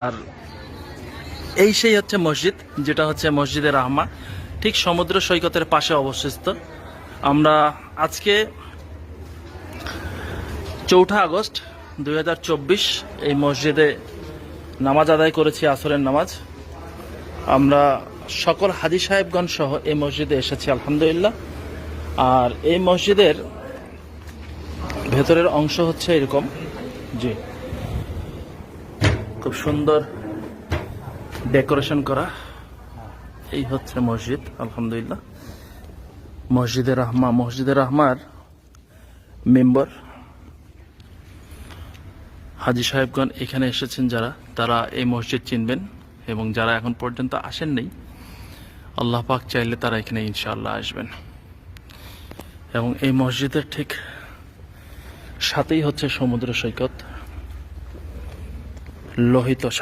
আর এই সেই হচ্ছে মসজিদ, যেটা হচ্ছে মসজিদে রাহমা, ঠিক সমুদ্র সৈকতের পাশে অবস্থিত। আমরা আজকে 4 আগস্ট 2024 এই মসজিদে নামাজ আদায় করেছি, আসরের নামাজ। আমরা সকল হাজী সাহেবগণ সহ এই মসজিদে এসেছি আলহামদুলিল্লাহ। আর এই মসজিদের ভেতরের অংশ হচ্ছে এরকম, জি, খুব সুন্দর ডেকোরেশন করা। এই হচ্ছে মসজিদ আলহামদুলিল্লাহ, মসজিদে রাহমা। মসজিদে রাহমার মেম্বার হাজী সাহেবগণ এখানে এসেছেন যারা, তারা এই মসজিদ চিনবেন, এবং যারা এখন পর্যন্ত আসেননি আল্লাহ পাক চাইলে তারা এখানে ইনশাআল্লাহ আসবেন। এবং এই মসজিদের ঠিক সাথেই হচ্ছে সমুদ্র সৈকত, লোহিত সাগর।